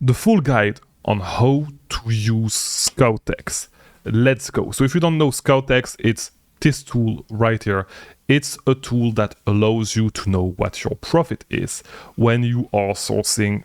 the full guide on how to use ScoutX. Let's go. So if you don't know ScoutX, it's this tool right here. It's a tool that allows you to know what your profit is when you are sourcing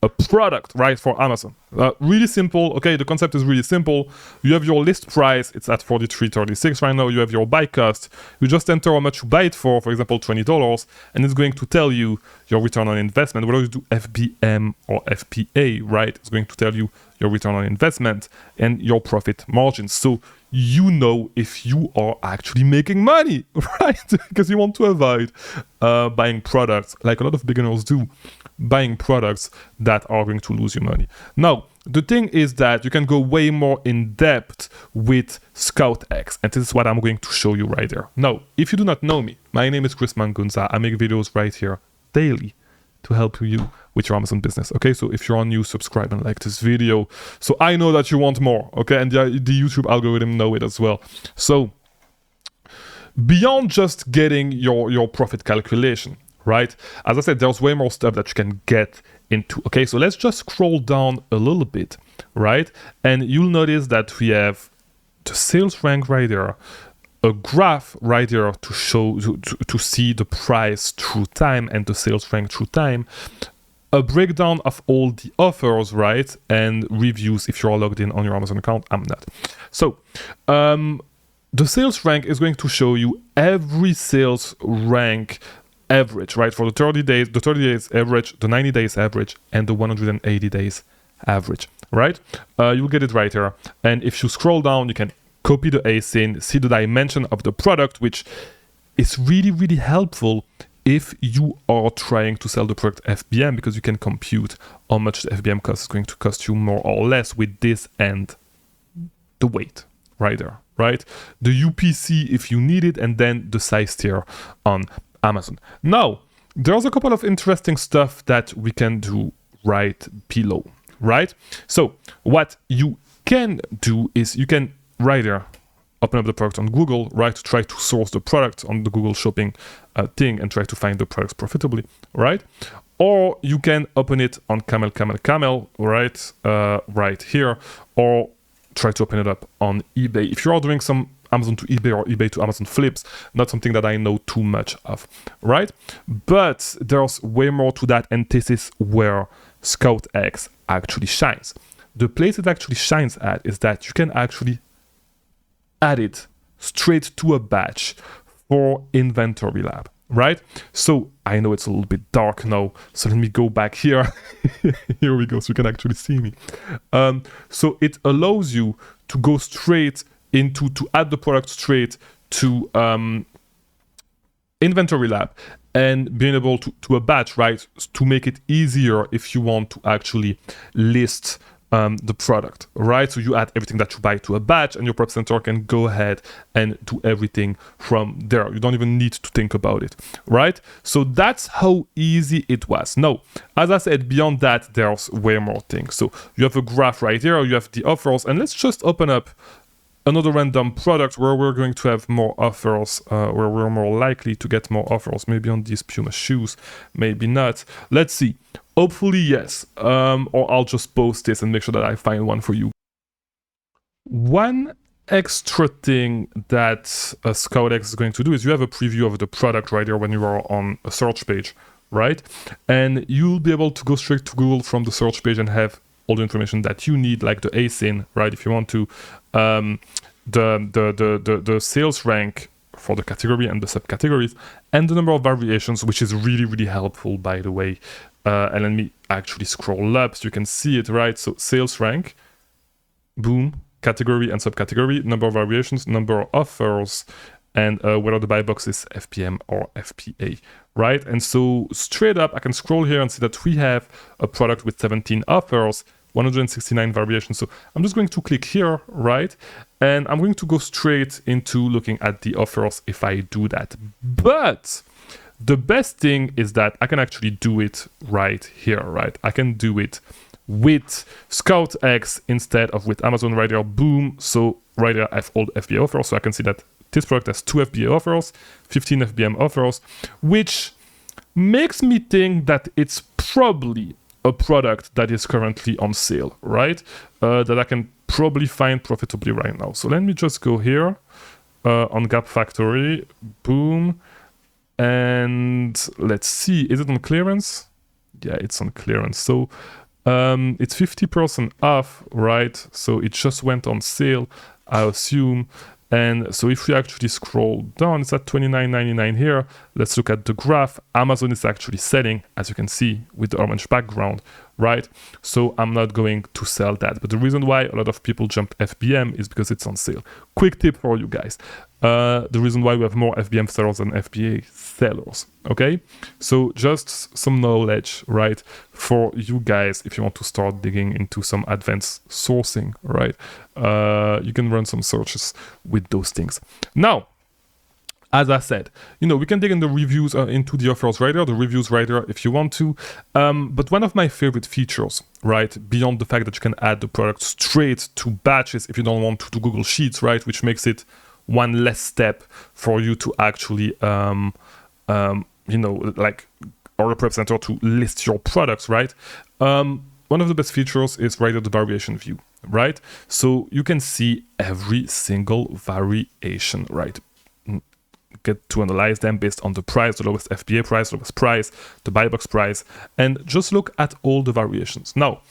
a product, right, for Amazon. Really simple. Okay, the concept is really simple. You have your list price. It's at $43.36 right now. You have your buy cost. You just enter how much you buy it for example, $20, and it's going to tell you your return on investment. Whether you do FBA or FBA, right, it's going to tell you your return on investment and your profit margins. So you know if you are actually making money, right? Because you want to avoid buying products, like a lot of beginners do, buying products that are going to lose you money. Now, the thing is that you can go way more in depth with ScoutX, and this is what I'm going to show you right there. Now, if you do not know me, my name is Chris Mangunza. I make videos right here daily to help you with your Amazon business. Okay, so if you're new, subscribe and like this video, so I know that you want more. Okay, and the YouTube algorithm know it as well. So beyond just getting your profit calculation, right? As I said, there's way more stuff that you can get into. Okay, so let's just scroll down a little bit, right? And you'll notice that we have the sales rank right there, a graph right there to show to see the price through time and the sales rank through time, a breakdown of all the offers, right, and reviews if you're logged in on your Amazon account. I'm not. So the sales rank is going to show you every sales rank average, right, for the 30 days average, the 90 days average, and the 180 days average, right? You'll get it right here. And if you scroll down, you can copy the ASIN, see the dimension of the product, which is really, really helpful if you are trying to sell the product FBM, because you can compute how much the FBM cost is going to cost you more or less with this and the weight right there, right? The UPC if you need it, and then the size tier on Amazon. Now, there's a couple of interesting stuff that we can do right below, right? So what you can do is you can right there open up the product on Google, right, to try to source the product on the Google shopping thing and try to find the products profitably, right? Or you can open it on Camel, right, right here, or try to open it up on eBay. If you are doing some Amazon to eBay or eBay to Amazon flips, not something that I know too much of, right? But there's way more to that, and this is where ScoutX actually shines. The place it actually shines at is that you can actually add it straight to a batch for Inventory Lab, right? So I know it's a little bit dark now, so let me go back here. Here we go, so you can actually see me. So it allows you to go straight into, to add the product straight to Inventory Lab, and being able to a batch, right, to make it easier if you want to actually list the product, right? So you add everything that you buy to a batch, and your prep center can go ahead and do everything from there. You don't even need to think about it, right? So that's how easy it was. Now, as I said, beyond that, there's way more things. So you have a graph right here, you have the offers, and let's just open up another random product where we're going to have more offers, where we're more likely to get more offers, maybe on these Puma shoes, maybe not. Let's see. Hopefully, yes. Or I'll just post this and make sure that I find one for you. One extra thing that ScoutX is going to do is you have a preview of the product right here when you are on a search page, right? And you'll be able to go straight to Google from the search page and have all the information that you need, like the ASIN, right? If you want to, the sales rank for the category and the subcategories, and the number of variations, which is really, really helpful, by the way. And let me actually scroll up so you can see it, right? So sales rank, boom, category and subcategory, number of variations, number of offers, and whether the buy box is FBM or FBA, right? And so straight up, I can scroll here and see that we have a product with 17 offers, 169 variations. So I'm just going to click here, right? And I'm going to go straight into looking at the offers if I do that. But the best thing is that I can actually do it right here, right? I can do it with ScoutX instead of with Amazon right here, boom. So right here, I have all the FBA offers. So I can see that this product has 2 FBA offers, 15 FBM offers, which makes me think that it's probably a product that is currently on sale, right? That I can probably find profitably right now. So let me just go here on Gap Factory, boom, and let's see, is it on clearance? Yeah, it's on clearance. So it's 50% off, right? So it just went on sale, I assume. And so if we actually scroll down, it's at $29.99 here. Let's look at the graph. Amazon is actually selling, as you can see, with the orange background, right? So I'm not going to sell that. But the reason why a lot of people jump FBM is because it's on sale. Quick tip for you guys. The reason why we have more FBM sellers than FBA sellers, okay? So just some knowledge, right, for you guys if you want to start digging into some advanced sourcing, right? You can run some searches with those things. Now, as I said, we can dig in the reviews into the offers writer, the reviews writer if you want to. But one of my favorite features, right, beyond the fact that you can add the product straight to batches if you don't want to do Google Sheets, right, which makes it one less step for you to actually, like, or a prep center to list your products, right? One of the best features is right at the variation view, right? So you can see every single variation, right? Get to analyze them based on the price, the lowest FBA price, lowest price, the buy box price, and just look at all the variations. Now,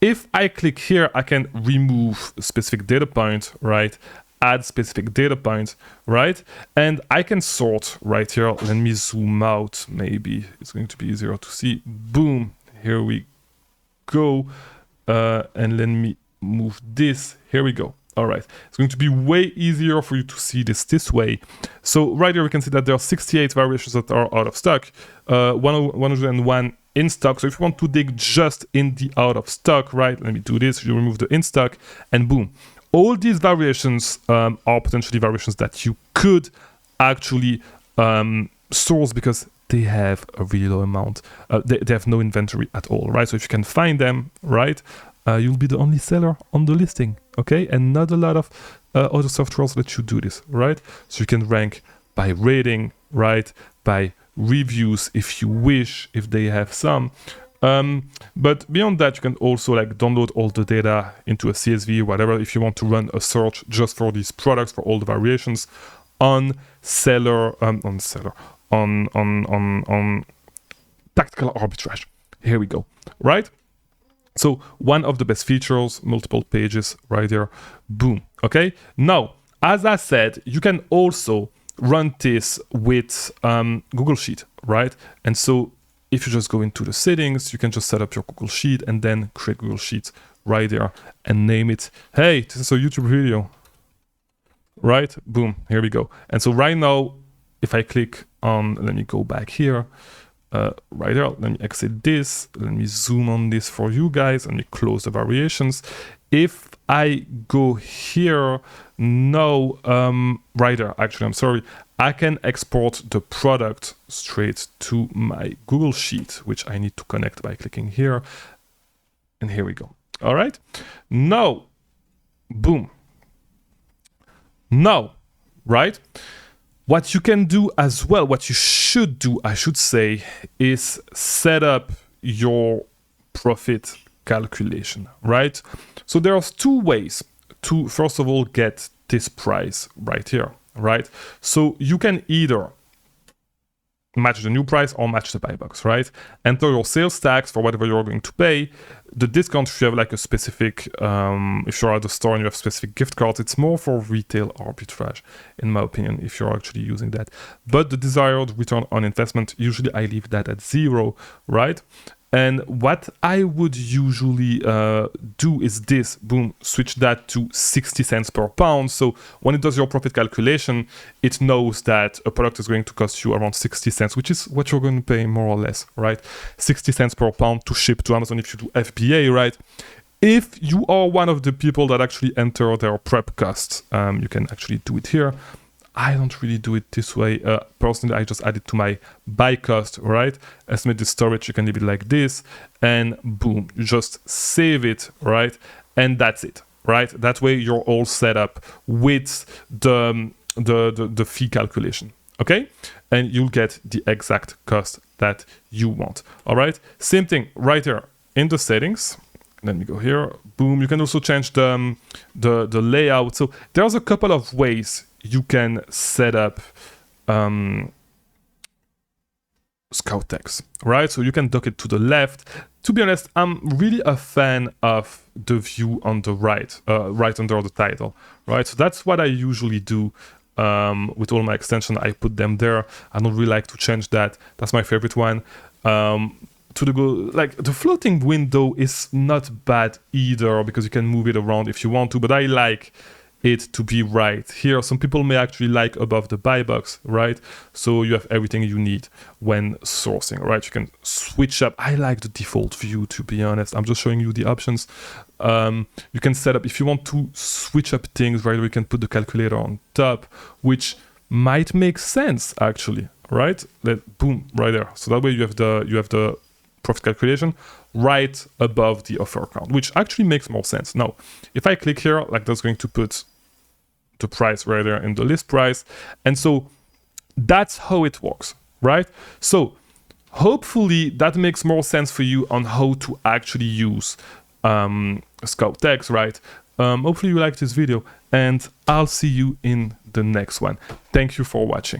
if I click here, I can remove a specific data point, right? Add specific data points, right? And I can sort right here. Let me zoom out. Maybe it's going to be easier to see. Boom. Here we go. And let me move this. Here we go. All right. It's going to be way easier for you to see this way. So right here, we can see that there are 68 variations that are out of stock, 101 in stock. So if you want to dig just in the out of stock, right? Let me do this. You remove the in stock and boom. All these variations are potentially variations that you could actually source because they have a really low amount. They have no inventory at all, right? So if you can find them, right, you'll be the only seller on the listing, okay? And not a lot of other softwares let you do this, right? So you can rank by rating, right, by reviews if you wish, if they have some. But beyond that, you can also like download all the data into a CSV, whatever, if you want to run a search just for these products, for all the variations on tactical arbitrage. Here we go, right? So one of the best features, multiple pages right there, boom, okay? Now, as I said, you can also run this with Google Sheet, right? And so if you just go into the settings, you can just set up your Google Sheet and then create Google Sheets right there and name it, hey, this is a YouTube video, right? Boom, here we go. And so right now, if I click on, let me go back here, right there, let me exit this, let me zoom on this for you guys, and me close the variations. If I go here, no, right there, actually, I'm sorry, I can export the product straight to my Google Sheet, which I need to connect by clicking here. And here we go. All right. Now, boom. Now, right? What you can do as well, what you should do, I should say, is set up your profit calculation, right? So there are two ways to, first of all, get this price right here, right? So you can either match the new price or match the buy box, right? Enter your sales tax for whatever you're going to pay. The discount, if you have like a specific, if you're at the store and you have specific gift cards, it's more for retail arbitrage, in my opinion, if you're actually using that. But the desired return on investment, usually I leave that at 0, right? And what I would usually do is this, boom, switch that to 60 cents per pound. So when it does your profit calculation, it knows that a product is going to cost you around 60 cents, which is what you're going to pay more or less, right? 60 cents per pound to ship to Amazon if you do FBA, right? If you are one of the people that actually enter their prep costs, you can actually do it here. I don't really do it this way. Personally, I just add it to my buy cost, right? Estimate the storage, you can leave it like this, and boom, you just save it, right? And that's it, right? That way you're all set up with the fee calculation, okay? And you'll get the exact cost that you want, all right? Same thing right here. in the settings, let me go here, boom, you can also change the layout. So there's a couple of ways you can set up ScoutX, right? So you can dock it to the left. To be honest, I'm really a fan of the view on the right, right under the title, right? So that's what I usually do with all my extensions. I put them there. I don't really like to change that. That's my favorite one. The floating window is not bad either, because you can move it around if you want to, but I like it to be right here. Some people may actually like above the buy box, right? So you have everything you need when sourcing, right? You can switch up. I like the default view, to be honest. I'm just showing you the options. You can set up, if you want to switch up things, right? We can put the calculator on top, which might make sense actually, right? Boom, right there. So that way you have the profit calculation right above the offer count, which actually makes more sense. Now, if I click here, like that's going to put the price right there in the list price. And so that's how it works, right? So hopefully that makes more sense for you on how to actually use ScoutX, right? Hopefully you like this video, and I'll see you in the next one. Thank you for watching.